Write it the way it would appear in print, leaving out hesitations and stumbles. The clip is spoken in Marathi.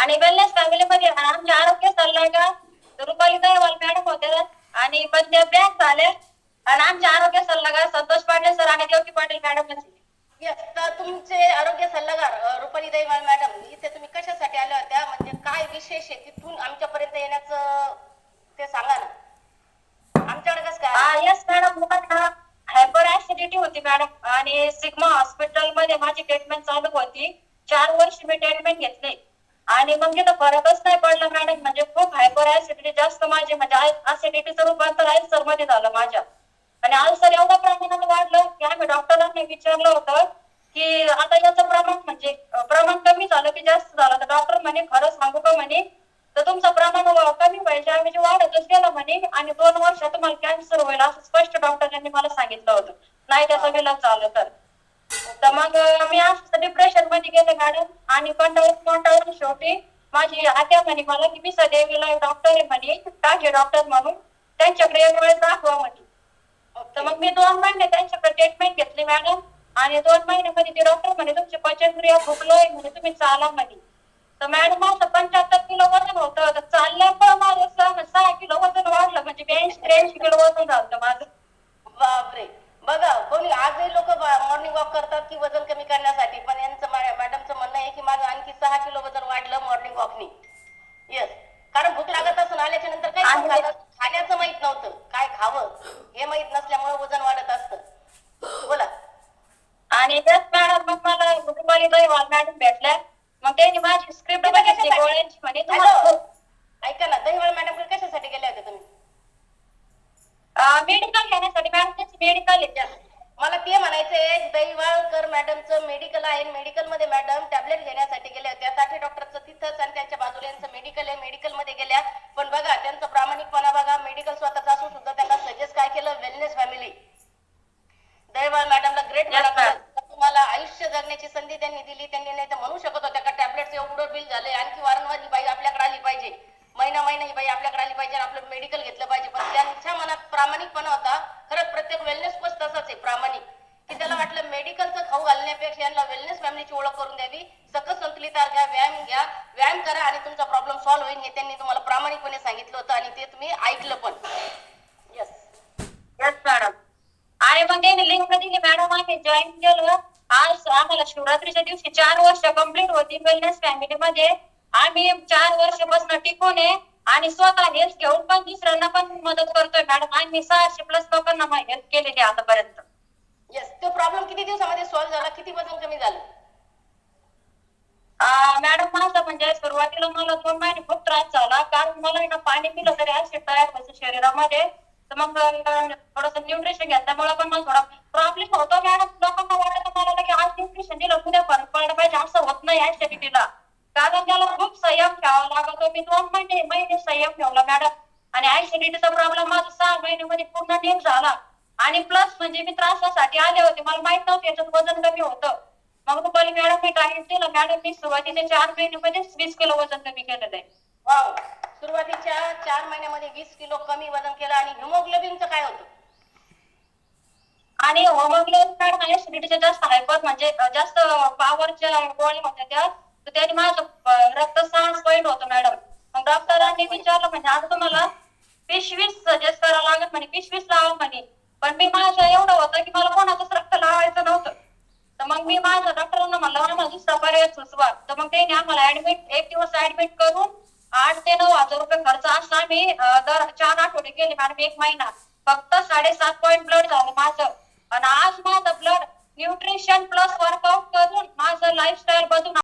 आणि वेलनेस फॅमिलीमध्ये आमचे आरोग्य सल्लागार रुपाली दहिवाल मॅडम होते आणि पण त्या बॅक झाल्या आणि आमचे आरोग्य सल्लागार संतोष पाटील सर आणि देवकी पाटील मॅडम. येस, तर तुमचे आरोग्य सल्लागार रुपाली दहिवाल मॅडम इथे तुम्ही कशासाठी आल्या होत्या, म्हणजे काय विशेष आहे तिथून आमच्यापर्यंत येण्याचं ते सांगा ना. आमच्याकडे कसं काय? येस मॅडम, मला हायपर ऍसिडिटी होती मॅडम आणि सिग्मा हॉस्पिटल मध्ये माझी ट्रीटमेंट चालू होती. 4 वर्ष मी ट्रीटमेंट घेतली आणि मग तिथं फरकच नाही पडला मॅडम. म्हणजे खूप हायपर ऍसिडिटी जास्त माझी, म्हणजे ऍसिडिटीचं रूपांतर अल्सर मध्ये झालं माझ्या. आणि अल्सर एवढ्या प्रमाणात वाढलं की आम्ही डॉक्टरांनी विचारलं होतं की आता याचं प्रमाण म्हणजे प्रमाण कमी झालं की जास्त झालं. तर डॉक्टर म्हणे खरं सांगू का म्हणे, तर तुमचं प्रमाण कमी पाहिजे, आम्ही जे वाढतच गेलं म्हणे आणि 2 वर्षात तुम्हाला कॅन्सर होईल असं स्पष्ट डॉक्टरांनी मला सांगितलं होतं, नाही त्याचा विलाज झालं तर. मग मी असं डिप्रेशन मध्ये गेले मॅडम आणि कंटाळून शेवटी माझी आत्या म्हणे मला की मी सदैवीला डॉक्टर आहे म्हणे, टाके डॉक्टर म्हणून त्यांच्याकडे एक वेळेस दाखवा म्हणे. तर मग मी 2 महिने त्यांच्याकडे ट्रीटमेंट घेतली मॅडम आणि 2 महिन्यामध्ये ते डॉक्टर म्हणे तुमची पचनक्रिया भुकलोय म्हणे, तुम्ही चाला म्हणे. तर मॅडम माझं 75 किलो वजन होतं, तर चालल्यामुळे माझं 6 किलो वजन वाढलं, म्हणजे 82-83 किलो वजन झालं माझं. बापरे. बघा, कोणी आजही लोक मॉर्निंग वॉक करतात की वजन कमी करण्यासाठी, पण यांचं मॅडमचं म्हणणं आहे की माझं आणखी 6 किलो वजन वाढलं मॉर्निंग वॉकनी. येस, कारण भूक लागत असं आल्याच्या नंतर काही खाण्याचं माहित नव्हतं, काय खावं हे माहित नसल्यामुळे वजन वाढत असतं. बोला. आणि त्याच मॅडम मग मला रुपाली दहिवाल मॅडम भेटल्या. मग त्यांनी माझी स्क्रिप्ट बघितली गोळ्यांची म्हणे तुम्हाला. ऐका ना, दहिवाल मॅडम कशासाठी गेले होते तुम्ही? मेडिकल घेण्यासाठी मॅडम, त्याची मेडिकल आहे. मला ते म्हणायचंय, दहिवाळकर मॅडमचं मेडिकल आहे, मेडिकल मध्ये मॅडम टॅबलेट घेण्यासाठी गेल्या होत्या. साठी डॉक्टरचं तिथंच आणि त्यांच्या बाजूला यांचं मेडिकल आहे, मेडिकल मध्ये गेल्या. पण बघा त्यांचा प्रामाणिकपणा बघा, मेडिकल स्वतःच असून सुद्धा त्यांना सजेस्ट काय केलं, वेलनेस फॅमिली. दहिवाळ मॅडमला ग्रेट तुम्हाला आयुष्य जगण्याची संधी त्यांनी दिली. त्यांनी नाही तर म्हणू शकत होत्या का टॅबलेटचं एवढं बिल झालंय, आणखी वारंवार ही बाई आपल्याकडे आली पाहिजे, महिना ही बाई आपल्याकडे आली पाहिजे, आपलं मेडिकल घेतलं पाहिजे. पण त्यांच्या मनात प्रामाणिकपणा होता. खरंच प्रत्येक वेलनेस कोच तसाच आहे, प्रामाणिक, की त्याला वाटलं मेडिकलचं खाऊ घालण्यापेक्षा यांना वेलनेस फॅमिलीची ओळख करून द्यावी. सकस संतुलित आहार घ्या, व्यायाम करा आणि तुमचा प्रॉब्लेम सॉल्व्ह होईल, हे त्यांनी तुम्हाला प्रामाणिकपणे सांगितलं होतं आणि ते तुम्ही ऐकलं पण. Yes yes madam. आणि मग त्यांनी लिंक दिली मॅडम, आम्ही जॉईन केलं. आज आम्हाला शिवरात्रीच्या दिवशी 4 वर्ष कंप्लीट होती वेलनेस फॅमिली मध्ये. आम्ही 4 वर्षापासून टिकून आहे आणि स्वतः हेल्थ घेऊन पण दुसऱ्यांना पण मदत करतोय मॅडम. आम्ही 600+ लोकांना हेल्प केलेली आतापर्यंत. येस, तो प्रॉब्लेम किती दिवसामध्ये सॉल्व्ह झाला, किती वजन कमी झालं? मॅडम माझं म्हणजे सुरुवातीला मला 2 महिने खूप त्रास झाला, कारण मला पाणी पिलं तरी ऍसिड तयार व्हायचं शरीरामध्ये. तर मग थोडस न्यूट्रिशन घेतल्यामुळे पण मला थोडा प्रॉब्लेम होतो मॅडम. लोकांना वाटतं मला की आज न्यूट्रिशन दिलं उद्या फरक पडला पाहिजे, असं होत नाही ऍसिडिटीला, कारण त्याला खूप संयम ठेवावा लागतो. मी 2 महिने संयम ठेवला मॅडम आणि ऍसिडिटीचा प्रॉब्लेम माझा 6 महिन्यामध्ये पूर्ण नीट झाला. आणि प्लस म्हणजे मी त्रासासाठी आले होते, मला माहित नव्हतं याच्यात वजन कमी होतं. मग रुपाली मॅडम मी डाएट केलं मॅडम. मी सुरुवातीच्या 4 महिन्यामध्ये 20 किलो वजन कमी केलेलं आहे. वाव, सुरुवातीच्या 4 महिन्यामध्ये 20 किलो कमी वजन केलं. आणि हिमोग्लोबिनचं काय होतं? आणि होमोग्लोबिन मॅडम ऍसिडिटीच्या जास्त हायपर म्हणजे जास्त पॉवरच्या गोळ्या होत्या त्या, तर त्याने माझं रक्त 6 पॉईंट होतं मॅडम. मग डॉक्टरांनी विचारलं म्हणजे आता तुम्हाला 20-20 सजेस्ट करावं लागेल म्हणे, 20-20 लावा म्हणे. पण मी माझं एवढं होतं की मला कोणाचंच रक्त लावायचं नव्हतं. तर मग मी माझ्या डॉक्टरांना म्हणलं आम्हाला दुसरा पर्याय सुचवा. तर मग त्यांनी आम्हाला एक दिवस ऍडमिट करून 8 ते 9 हजार रुपये खर्च असला. मी दर 4 आठवडे गेले मॅडम, 1 महिना फक्त 7.5 पॉईंट ब्लड झालं माझं. आणि आज माझं ब्लड न्यूट्रिशन प्लस वर्कआउट करून माझं लाईफस्टाईल बदलून